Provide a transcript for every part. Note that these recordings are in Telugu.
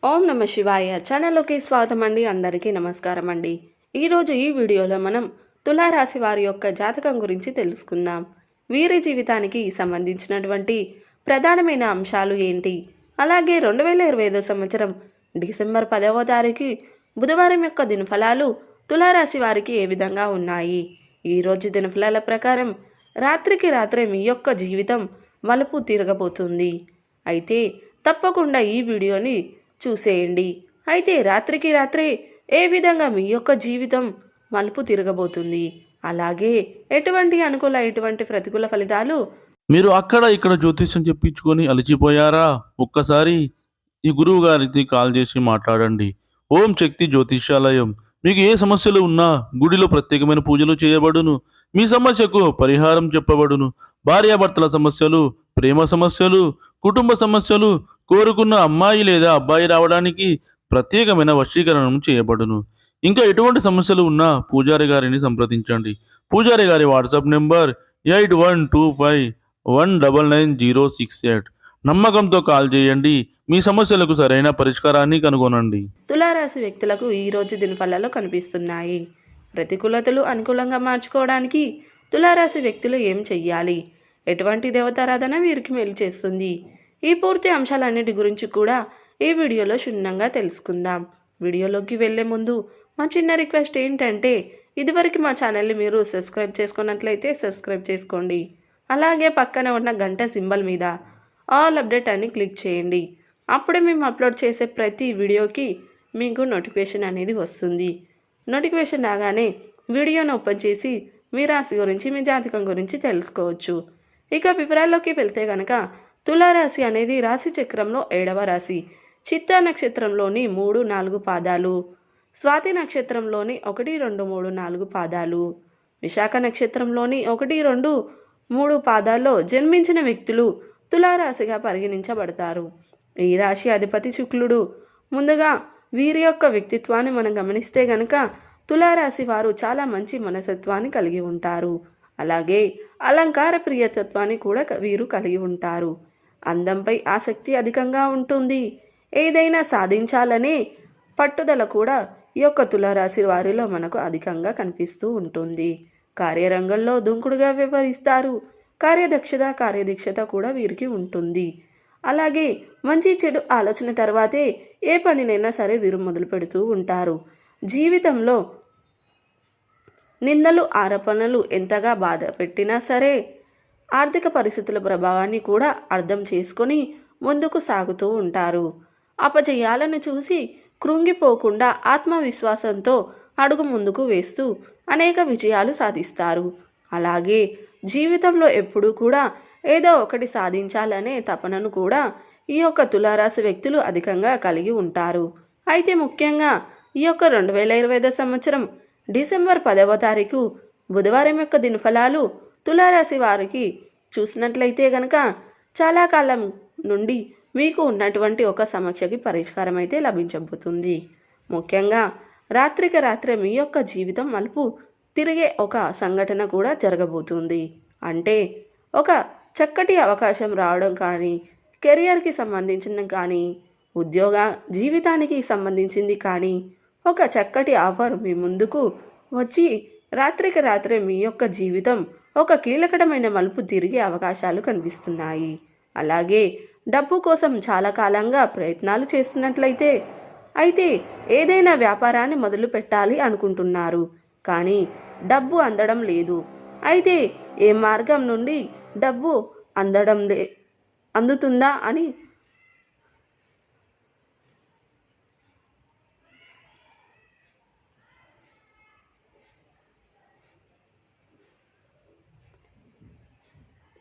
ఓం నమ శివాయ ఛానల్లోకి స్వాగతం అండి. అందరికీ నమస్కారం అండి. ఈరోజు ఈ వీడియోలో మనం తులారాశి వారి యొక్క జాతకం గురించి తెలుసుకుందాం. వీరి జీవితానికి సంబంధించినటువంటి ప్రధానమైన అంశాలు ఏంటి, అలాగే 2025 సంవత్సరం డిసెంబర్ 10వ తారీఖు బుధవారం యొక్క దినఫలాలు తులారాశి వారికి ఏ విధంగా ఉన్నాయి. ఈరోజు దినఫలాల ప్రకారం రాత్రికి రాత్రే మీ యొక్క జీవితం మలుపు తిరగబోతుంది. అయితే తప్పకుండా ఈ వీడియోని చూసేయండి. అయితే రాత్రికి రాత్రే ఏ విధంగా మీ యొక్క జీవితం మలుపు తిరగబోతుంది, అలాగే ఎటువంటి అనుకూల ఎటువంటి ప్రతికూల ఫలితాలు. మీరు అక్కడ ఇక్కడ జ్యోతిష్యం చెప్పించుకొని అలసిపోయారా? ఒక్కసారి ఈ గురువు గారికి కాల్ చేసి మాట్లాడండి. ఓం శక్తి జ్యోతిష్యాలయం. మీకు ఏ సమస్యలు ఉన్నా గుడిలో ప్రత్యేకమైన పూజలు చేయబడును. మీ సమస్యకు పరిహారం చెప్పబడును. భార్యాభర్తల సమస్యలు, ప్రేమ సమస్యలు, కుటుంబ సమస్యలు, కోరుకున్న అమ్మాయి లేదా అబ్బాయి రావడానికి ప్రత్యేకమైన వశీకరణం చేయబడును. ఇంకా ఎటువంటి సమస్యలు ఉన్నా పూజారి గారిని సంప్రదించండి. పూజారి గారి వాట్సాప్ నెంబర్ 8125199068. నమ్మకంతో కాల్ చేయండి. మీ సమస్యలకు సరైన పరిష్కారాన్ని కనుగొనండి. తులారాశి వ్యక్తులకు ఈరోజు దినఫలాలు కనిపిస్తున్నాయి. ప్రతికూలతలు అనుకూలంగా మార్చుకోవడానికి తులారాశి వ్యక్తులు ఏం చెయ్యాలి, ఎటువంటి దేవతారాధన వీరికి మేలు చేస్తుంది, ఈ పూర్తి అంశాలన్నిటి గురించి కూడా ఈ వీడియోలో క్షుణ్ణంగా తెలుసుకుందాం. వీడియోలోకి వెళ్ళే ముందు మా చిన్న రిక్వెస్ట్ ఏంటంటే, ఇదివరకు మా ఛానల్ని మీరు సబ్స్క్రైబ్ చేసుకున్నట్లయితే సబ్స్క్రైబ్ చేసుకోండి. అలాగే పక్కన ఉన్న గంట సింబల్ మీద ఆల్ అప్డేట్ అని క్లిక్ చేయండి. అప్పుడే మేము అప్లోడ్ చేసే ప్రతి వీడియోకి మీకు నోటిఫికేషన్ అనేది వస్తుంది. నోటిఫికేషన్ రాగానే వీడియోను ఓపెన్ చేసి మీ రాశి గురించి, మీ జాతకం గురించి తెలుసుకోవచ్చు. ఇక వివరాల్లోకి వెళ్తే కనుక, తులారాశి అనేది రాశి చక్రంలో 7వ రాశి. చిత్తా నక్షత్రంలోని 3, 4 పాదాలు, స్వాతి నక్షత్రంలోని 1, 2, 3, 4 పాదాలు, విశాఖ నక్షత్రంలోని 1, 2, 3 పాదాల్లో జన్మించిన వ్యక్తులు తులారాశిగా పరిగణించబడతారు. ఈ రాశి అధిపతి శుక్రుడు. ముందుగా వీరి యొక్క వ్యక్తిత్వాన్ని మనం గమనిస్తే గనక, తులారాశి వారు చాలా మంచి మనస్తత్వాన్ని కలిగి ఉంటారు. అలాగే అలంకార ప్రియతత్వాన్ని కూడా వీరు కలిగి ఉంటారు. అందంపై ఆసక్తి అధికంగా ఉంటుంది. ఏదైనా సాధించాలనే పట్టుదల కూడా ఈ యొక్క తులారాశి వారిలో మనకు అధికంగా కనిపిస్తూ ఉంటుంది. కార్యరంగంలో దూకుడుగా వ్యవహరిస్తారు. కార్యదీక్షత కూడా వీరికి ఉంటుంది. అలాగే మంచి చెడు ఆలోచన తర్వాతే ఏ పనినైనా సరే వీరు మొదలు పెడుతూ ఉంటారు. జీవితంలో నిందలు, ఆరోపణలు ఎంతగా బాధ పెట్టినా సరే ఆర్థిక పరిస్థితుల ప్రభావాన్ని కూడా అర్థం చేసుకొని ముందుకు సాగుతూ ఉంటారు. అపజయాలను చూసి కృంగిపోకుండా ఆత్మవిశ్వాసంతో అడుగు ముందుకు వేస్తూ అనేక విజయాలు సాధిస్తారు. అలాగే జీవితంలో ఎప్పుడూ కూడా ఏదో ఒకటి సాధించాలనే తపనను కూడా ఈ యొక్క తులారాశి వ్యక్తులు అధికంగా కలిగి ఉంటారు. అయితే ముఖ్యంగా ఈ యొక్క 2025 సంవత్సరం డిసెంబర్ 10వ తారీఖు బుధవారం యొక్క దినఫలాలు తులారాశి వారికి చూసినట్లయితే గనక, చాలా కాలం నుండి మీకు ఉన్నటువంటి ఒక సమస్యకి పరిష్కారం అయితే లభించబోతుంది. ముఖ్యంగా రాత్రికి రాత్రే మీ యొక్క జీవితం మలుపు తిరిగే ఒక సంఘటన కూడా జరగబోతుంది. అంటే ఒక చక్కటి అవకాశం రావడం కానీ, కెరియర్కి సంబంధించిన కానీ, ఉద్యోగ జీవితానికి సంబంధించింది కానీ, ఒక చక్కటి ఆఫర్ మీ ముందుకు వచ్చి రాత్రికి రాత్రే మీ యొక్క జీవితం ఒక కీలకమైన మలుపు తిరిగే అవకాశాలు కనిపిస్తున్నాయి. అలాగే డబ్బు కోసం చాలా కాలంగా ప్రయత్నాలు చేస్తున్నట్లయితే, అయితే ఏదైనా వ్యాపారాన్ని మొదలు పెట్టాలి అనుకుంటున్నారు, కానీ డబ్బు అందడం లేదు. అయితే ఏ మార్గం నుండి డబ్బు అందుతుందా అని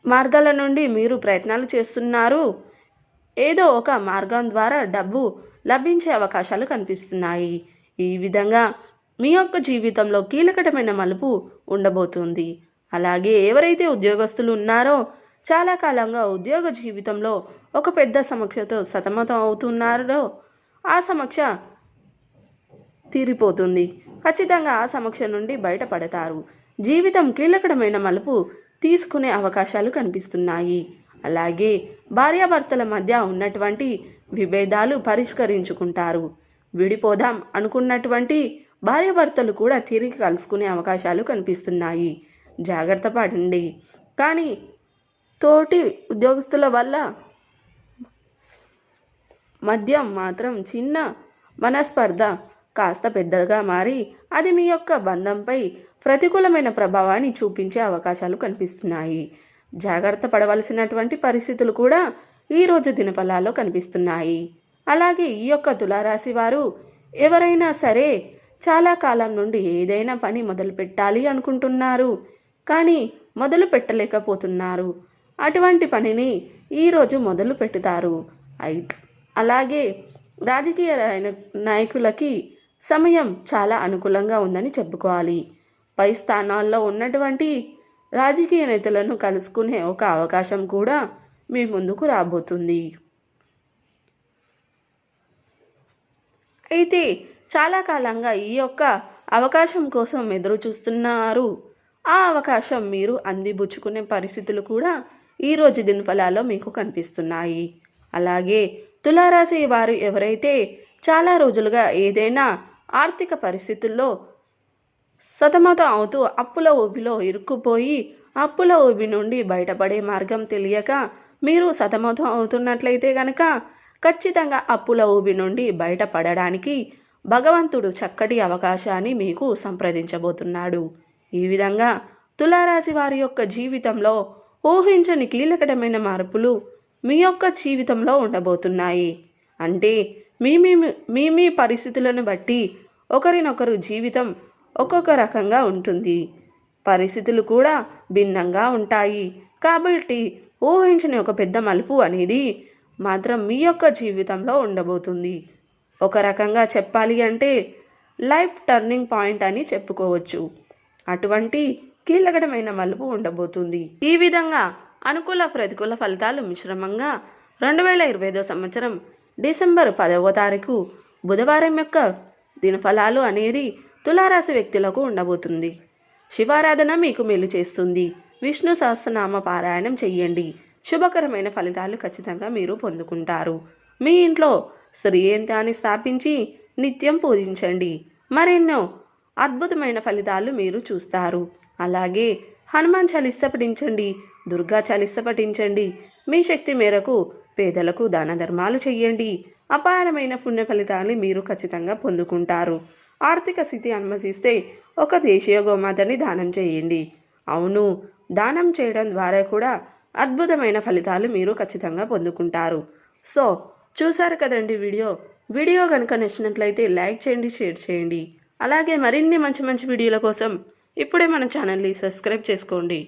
మార్గాల నుండి మీరు ప్రయత్నాలు చేస్తున్నారు. ఏదో ఒక మార్గం ద్వారా డబ్బు లభించే అవకాశాలు కనిపిస్తున్నాయి. ఈ విధంగా మీ యొక్క జీవితంలో కీలకమైన మలుపు ఉండబోతుంది. అలాగే ఎవరైతే ఉద్యోగస్తులు ఉన్నారో, చాలా కాలంగా ఉద్యోగ జీవితంలో ఒక పెద్ద సమస్యతో సతమతం అవుతున్నారో, ఆ సమస్య తీరిపోతుంది. ఖచ్చితంగా ఆ సమస్య నుండి బయటపడతారు. జీవితం కీలకమైన మలుపు తీసుకునే అవకాశాలు కనిపిస్తున్నాయి. అలాగే భార్యాభర్తల మధ్య ఉన్నటువంటి విభేదాలు పరిష్కరించుకుంటారు. విడిపోదాం అనుకున్నటువంటి భార్యాభర్తలు కూడా తిరిగి కలుసుకునే అవకాశాలు కనిపిస్తున్నాయి. జాగ్రత్త పడండి. కానీ తోటి ఉద్యోగస్తుల వల్ల మధ్య మాత్రం చిన్న మనస్పర్ధ కాస్త పెద్దగా మారి అది మీ యొక్క బంధంపై ప్రతికూలమైన ప్రభావాన్ని చూపించే అవకాశాలు కనిపిస్తున్నాయి. జాగ్రత్త పడవలసినటువంటి పరిస్థితులు కూడా ఈరోజు దినఫలాల్లో కనిపిస్తున్నాయి. అలాగే ఈ యొక్క తులారాశి వారు ఎవరైనా సరే చాలా కాలం నుండి ఏదైనా పని మొదలు పెట్టాలి అనుకుంటున్నారు, కానీ మొదలు పెట్టలేకపోతున్నారు. అటువంటి పనిని ఈరోజు మొదలు పెడతారు. అలాగే రాజకీయ నాయకులకి సమయం చాలా అనుకూలంగా ఉందని చెప్పుకోవాలి. పై స్థానాల్లో ఉన్నటువంటి రాజకీయ నేతలను కలుసుకునే ఒక అవకాశం కూడా మీ ముందుకు రాబోతుంది. అయితే చాలా కాలంగా ఈ యొక్క అవకాశం కోసం ఎదురు చూస్తున్నారు. ఆ అవకాశం మీరు అందిపుచ్చుకునే పరిస్థితులు కూడా ఈరోజు దినఫలాల్లో మీకు కనిపిస్తున్నాయి. అలాగే తులారాశి వారు ఎవరైతే చాలా రోజులుగా ఏదైనా ఆర్థిక పరిస్థితుల్లో సతమతం అవుతూ అప్పుల ఊబిలో ఇరుక్కుపోయి అప్పుల ఊబి నుండి బయటపడే మార్గం తెలియక మీరు సతమతం అవుతున్నట్లయితే కనుక ఖచ్చితంగా అప్పుల ఊబి నుండి బయటపడడానికి భగవంతుడు చక్కటి అవకాశాన్ని మీకు సంప్రదించబోతున్నాడు. ఈ విధంగా తులారాశి వారి యొక్క జీవితంలో ఊహించని కీలకమైన మార్పులు మీ యొక్క జీవితంలో ఉండబోతున్నాయి. అంటే మీ పరిస్థితులను బట్టి ఒకరినొకరు జీవితం ఒక్కొక్క రకంగా ఉంటుంది. పరిస్థితులు కూడా భిన్నంగా ఉంటాయి. కాబట్టి ఊహించని ఒక పెద్ద మలుపు అనేది మాత్రం మీ యొక్క జీవితంలో ఉండబోతుంది. ఒక రకంగా చెప్పాలి అంటే లైఫ్ టర్నింగ్ పాయింట్ అని చెప్పుకోవచ్చు. అటువంటి కీలకమైన మలుపు ఉండబోతుంది. ఈ విధంగా అనుకూల ప్రతికూల ఫలితాలు మిశ్రమంగా 2025 సంవత్సరం డిసెంబర్ 10వ తారీఖు బుధవారం యొక్క దినఫలాలు అనేది తులారాశి వ్యక్తులకు ఉండబోతుంది. శివారాధన మీకు మేలు చేస్తుంది. విష్ణు సహస్రనామ పారాయణం చెయ్యండి. శుభకరమైన ఫలితాలు ఖచ్చితంగా మీరు పొందుకుంటారు. మీ ఇంట్లో శ్రీయంత్రాన్ని స్థాపించి నిత్యం పూజించండి. మరెన్నో అద్భుతమైన ఫలితాలు మీరు చూస్తారు. అలాగే హనుమాన్ చాలీస పఠించండి, దుర్గా చాలీస పఠించండి. మీ శక్తి మేరకు పేదలకు దాన ధర్మాలు చెయ్యండి. అపారమైన పుణ్య ఫలితాన్ని మీరు ఖచ్చితంగా పొందుకుంటారు. ఆర్థిక స్థితి అనుమతిస్తే ఒక దేశీయ గోమాతని దానం చేయండి. అవును, దానం చేయడం ద్వారా కూడా అద్భుతమైన ఫలితాలు మీరు ఖచ్చితంగా పొందుకుంటారు. సో చూసారు కదండి వీడియో కనుక నచ్చినట్లయితే లైక్ చేయండి, షేర్ చేయండి. అలాగే మరిన్ని మంచి మంచి వీడియోల కోసం ఇప్పుడే మన ఛానల్ని సబ్స్క్రైబ్ చేసుకోండి.